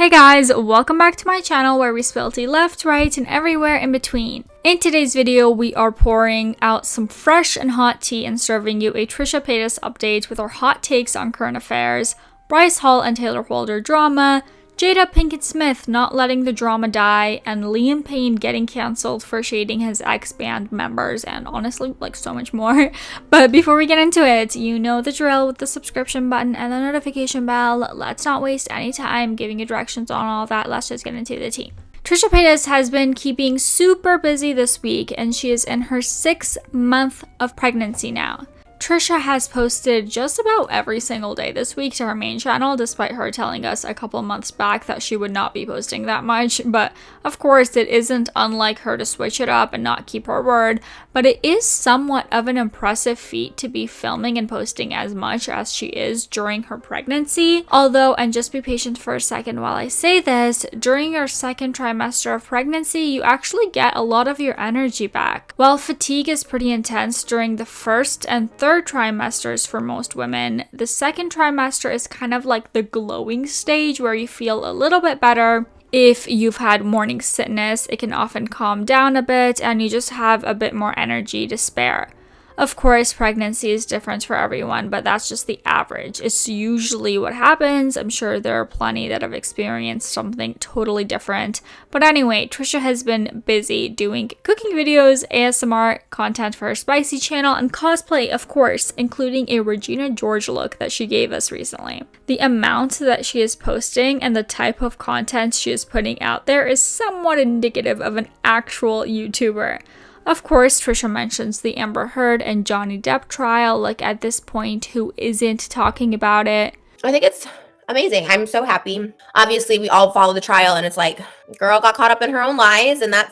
Hey guys, welcome back to my channel where we spill tea left, right, and everywhere in between. In today's video, we are pouring out some fresh and hot tea and serving you a Trisha Paytas update with our hot takes on current affairs, Bryce Hall and Tayler Holder drama, Jada Pinkett Smith not letting the drama die, and Liam Payne getting cancelled for shading his ex-band members, and honestly, like so much more. But before we get into it, you know the drill with the subscription button and the notification bell. Let's not waste any time giving you directions on all that. Let's just get into the tea. Trisha Paytas has been keeping super busy this week, and she is in her 6th month of pregnancy now. Trisha has posted just about every single day this week to her main channel, despite her telling us a couple months back that she would not be posting that much. But of course, it isn't unlike her to switch it up and not keep her word, but it is somewhat of an impressive feat to be filming and posting as much as she is during her pregnancy. Although, and just be patient for a second while I say this, during your 2nd trimester of pregnancy, you actually get a lot of your energy back. While fatigue is pretty intense during the 1st and 3rd trimesters for most women, the 2nd trimester is kind of like the glowing stage where you feel a little bit better. If you've had morning sickness, it can often calm down a bit and you just have a bit more energy to spare. Of course, pregnancy is different for everyone, but that's just the average. It's usually what happens. I'm sure there are plenty that have experienced something totally different. But anyway, Trisha has been busy doing cooking videos, ASMR content for her spicy channel, and cosplay, of course, including a Regina George look that she gave us recently. The amount that she is posting and the type of content she is putting out there is somewhat indicative of an actual YouTuber. Of course, Trisha mentions the Amber Heard and Johnny Depp trial, like at this point, who isn't talking about it? I think it's amazing. I'm so happy. Obviously, we all follow the trial and it's like, girl got caught up in her own lies and that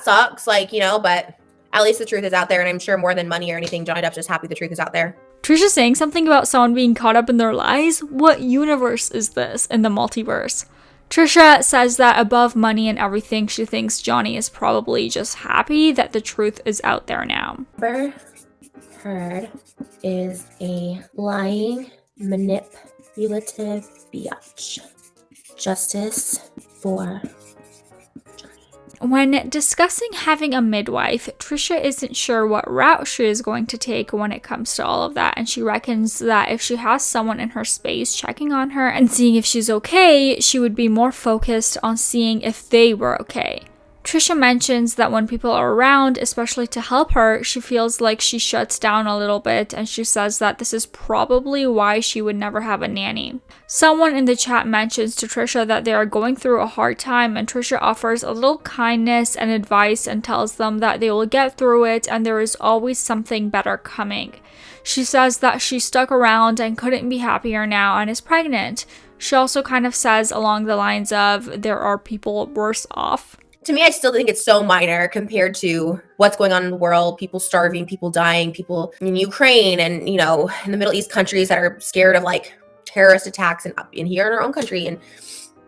sucks, like, you know, but at least the truth is out there, and I'm sure more than money or anything, Johnny Depp's just happy the truth is out there. Trisha saying something about someone being caught up in their lies? What universe is this in the multiverse? Trisha says that above money and everything, she thinks Johnny is probably just happy that the truth is out there now. Amber Heard is a lying, manipulative biatch. Justice for When discussing having a midwife, Trisha isn't sure what route she is going to take when it comes to all of that, and she reckons that if she has someone in her space checking on her and seeing if she's okay, she would be more focused on seeing if they were okay. Trisha mentions that when people are around, especially to help her, she feels like she shuts down a little bit, and she says that this is probably why she would never have a nanny. Someone in the chat mentions to Trisha that they are going through a hard time, and Trisha offers a little kindness and advice and tells them that they will get through it and there is always something better coming. She says that she stuck around and couldn't be happier now and is pregnant. She also kind of says along the lines of, there are people worse off. To me, I still think it's so minor compared to what's going on in the world, people starving, people dying, people in Ukraine and, you know, in the Middle East countries that are scared of like terrorist attacks and here in our own country, and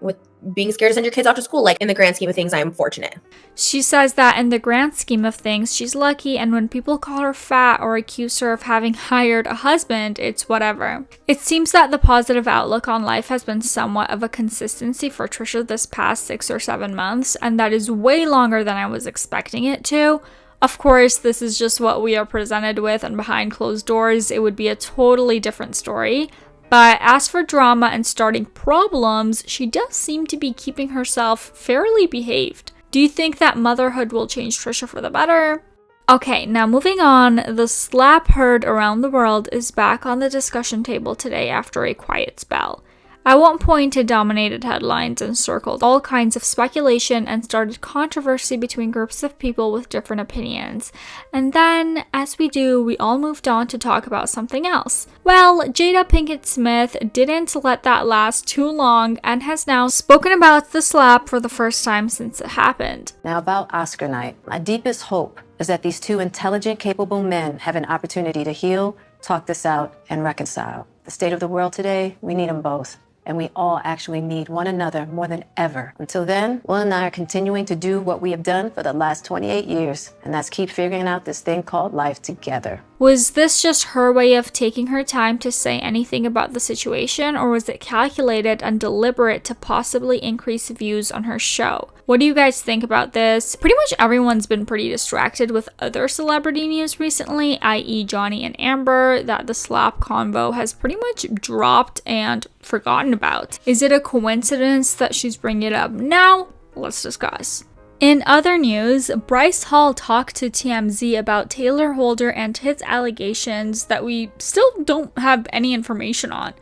with being scared to send your kids off to school. Like, in the grand scheme of things, I'm fortunate. She says that in the grand scheme of things, she's lucky, and when people call her fat or accuse her of having hired a husband, it's whatever. It seems that the positive outlook on life has been somewhat of a consistency for Trisha this past 6 or 7 months, and that is way longer than I was expecting it to. Of course, this is just what we are presented with, and behind closed doors, it would be a totally different story. But as for drama and starting problems, she does seem to be keeping herself fairly behaved. Do you think that motherhood will change Trisha for the better? Okay, now moving on, the slap heard around the world is back on the discussion table today after a quiet spell. At one point, it dominated headlines and circled all kinds of speculation and started controversy between groups of people with different opinions. And then, as we do, we all moved on to talk about something else. Well, Jada Pinkett Smith didn't let that last too long and has now spoken about the slap for the first time since it happened. Now about Oscar night. My deepest hope is that these two intelligent, capable men have an opportunity to heal, talk this out, and reconcile. The state of the world today, we need them both. And we all actually need one another more than ever. Until then, Will and I are continuing to do what we have done for the last 28 years, and that's keep figuring out this thing called life together. Was this just her way of taking her time to say anything about the situation, or was it calculated and deliberate to possibly increase views on her show? What do you guys think about this? Pretty much everyone's been pretty distracted with other celebrity news recently, i.e. Johnny and Amber, that the slap convo has pretty much dropped and forgotten about. Is it a coincidence that she's bringing it up now? Let's discuss. In other news, Bryce Hall talked to TMZ about Tayler Holder and his allegations that we still don't have any information on.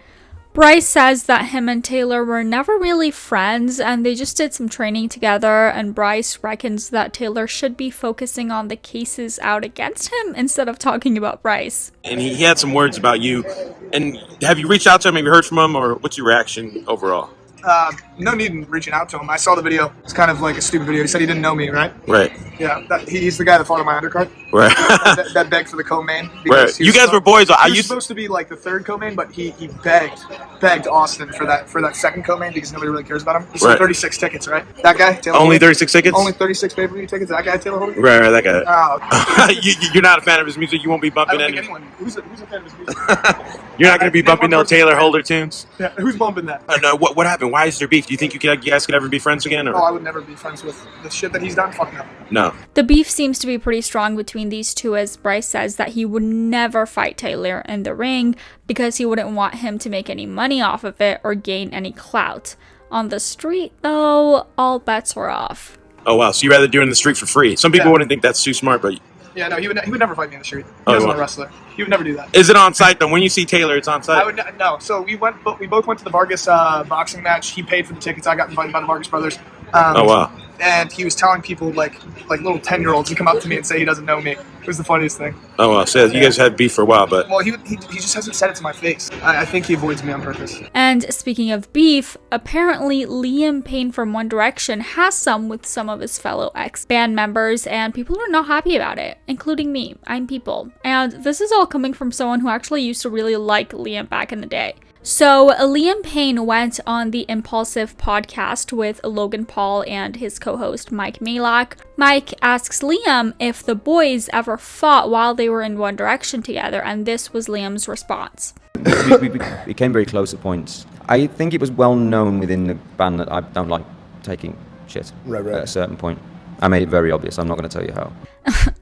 Bryce says that him and Tayler were never really friends and they just did some training together, and Bryce reckons that Tayler should be focusing on the cases out against him instead of talking about Bryce. And he had some words about you. And have you reached out to him? Have you heard from him? Or what's your reaction overall? No need in reaching out to him. I saw the video. It's kind of like a stupid video. He said he didn't know me, right? Right. Yeah, he's the guy that fought on my undercard. Right. that begged for the co-main. Right. You guys were boys. He was supposed to be like the third co-main, but he begged Austin for that second co-main because nobody really cares about him. He sold 36 tickets, right? That guy, Tayler Only Holder? 36 tickets? Only 36 pay-per-view tickets. That guy, Tayler Holder? Right, that guy. Oh. You're not a fan of his music? You won't be bumping I don't any? think anyone. Who's a fan of his music? You're not going to be bumping no Tayler Holder tunes? Yeah, who's bumping that? No, what happened? Why is there beef? Do you think you guys could ever be friends again? Or? Oh, I would never be friends with the shit that he's done. Fuck no. No. The beef seems to be pretty strong between these two, as Bryce says that he would never fight Tayler in the ring because he wouldn't want him to make any money off of it or gain any clout. On the street, though, all bets were off. Oh, wow. So you'd rather do it in the street for free? Some people wouldn't think that's too smart, but... Yeah, no, he would never fight me in the street. He wasn't a wrestler. He would never do that. Is it on site, though? When you see Tayler, it's on site? No. So we both went to the Vargas boxing match. He paid for the tickets. I got invited by the Vargas brothers. Oh, wow. And he was telling people, like little 10-year-olds, to come up to me and say he doesn't know me. It was the funniest thing. Oh, wow. So you guys had beef for a while, but... Well, he just hasn't said it to my face. I think he avoids me on purpose. And speaking of beef, apparently Liam Payne from One Direction has some with some of his fellow ex-band members, and people are not happy about it, including me. I'm people. And this is all coming from someone who actually used to really like Liam back in the day. So Liam Payne went on the Impaulsive podcast with Logan Paul and his co-host Mike Malik. Mike asks Liam if the boys ever fought while they were in One Direction together, and this was Liam's response. We became very close at points. I think it was well known within the band that I don't like taking shit at a certain point. I made it very obvious. I'm not going to tell you how.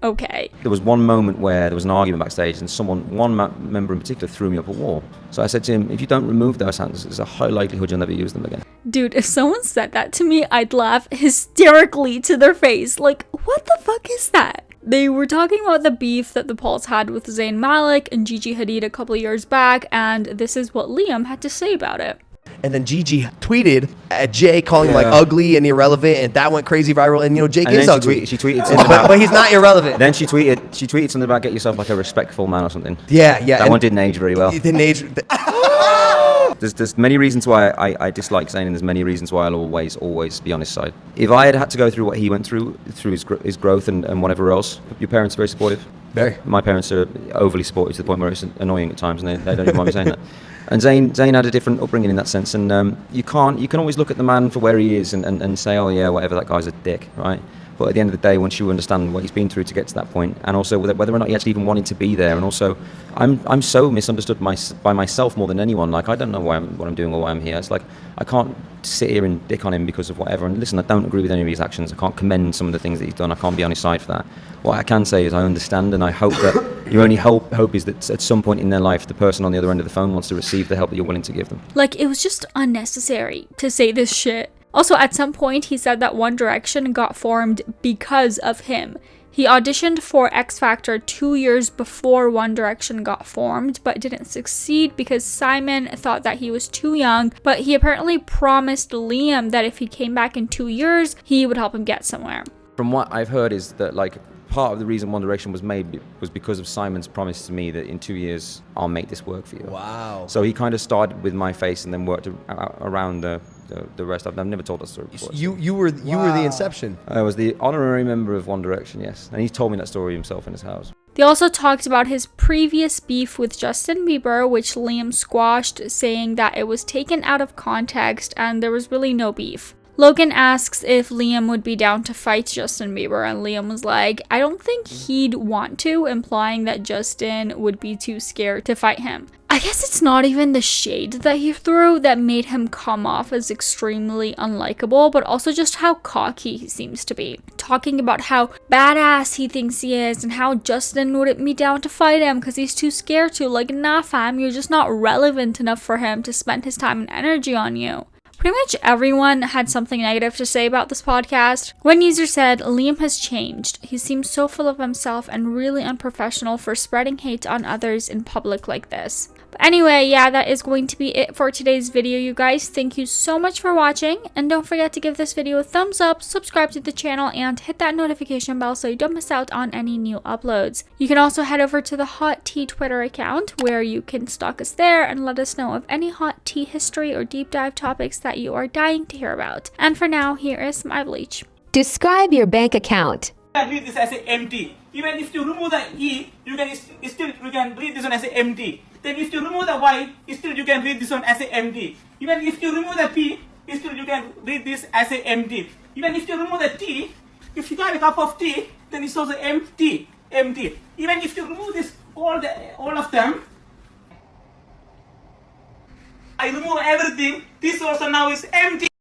Okay. There was one moment where there was an argument backstage and one member in particular threw me up a wall. So I said to him, if you don't remove those hands, there's a high likelihood you'll never use them again. Dude, if someone said that to me, I'd laugh hysterically to their face. Like, what the fuck is that? They were talking about the beef that the Pauls had with Zayn Malik and Gigi Hadid a couple years back, and this is what Liam had to say about it. And then Gigi tweeted at Jay, calling him like ugly and irrelevant, and that went crazy viral. And Jake is ugly. She tweeted something about, but he's not irrelevant. Then she tweeted something about get yourself like a respectful man or something. Yeah. That one didn't age very well. It didn't age. There's many reasons why I dislike Zayn, and there's many reasons why I'll always be on his side. If I had to go through what he went through his growth and whatever else, your parents are very supportive. Very. My parents are overly supportive to the point where it's annoying at times, and they don't even mind me saying that. And Zayn had a different upbringing in that sense, and you can always look at the man for where he is and say, oh yeah, whatever, that guy's a dick, right? But at the end of the day, once you understand what he's been through to get to that point, and also whether or not he actually even wanted to be there, and also I'm so misunderstood by myself more than anyone. Like, I don't know what I'm doing or why I'm here. It's like I can't sit here and dick on him because of whatever. And listen, I don't agree with any of his actions. I can't commend some of the things that he's done. I can't be on his side for that. What I can say is I understand, and I hope that your only hope is that at some point in their life, the person on the other end of the phone wants to receive the help that you're willing to give them. Like, it was just unnecessary to say this shit. Also, at some point, he said that One Direction got formed because of him. He auditioned for X Factor 2 years before One Direction got formed, but didn't succeed because Simon thought that he was too young, but he apparently promised Liam that if he came back in 2 years, he would help him get somewhere. From what I've heard is that, like, part of the reason One Direction was made was because of Simon's promise to me that in 2 years, I'll make this work for you. Wow. So he kind of started with my face and then worked around the rest. I've never told that story before. You were the inception. I was the honorary member of One Direction, yes. And he told me that story himself in his house. They also talked about his previous beef with Justin Bieber, which Liam squashed, saying that it was taken out of context and there was really no beef. Logan asks if Liam would be down to fight Justin Bieber, and Liam was like, I don't think he'd want to, implying that Justin would be too scared to fight him. I guess it's not even the shade that he threw that made him come off as extremely unlikable, but also just how cocky he seems to be. Talking about how badass he thinks he is and how Justin wouldn't be down to fight him because he's too scared to. Like, nah fam, you're just not relevant enough for him to spend his time and energy on you. Pretty much everyone had something negative to say about this podcast. One user said, Liam has changed. He seems so full of himself and really unprofessional for spreading hate on others in public like this. But anyway, yeah, that is going to be it for today's video, you guys. Thank you so much for watching, and don't forget to give this video a thumbs up, subscribe to the channel, and hit that notification bell so you don't miss out on any new uploads. You can also head over to the Hot Tea Twitter account, where you can stalk us there and let us know of any hot tea history or deep dive topics that you are dying to hear about. And for now, here is my bleach. Describe your bank account. Can read this as a empty. Even if you remove the E, you can read this one as a empty. Then if you remove the Y, still you can read this one as a empty. Even if you remove the P, still you can read this as a empty. Even if you remove the T, if you have a cup of tea, then it's also empty. Empty. Even if you remove this all of them, I remove everything. This also now is empty.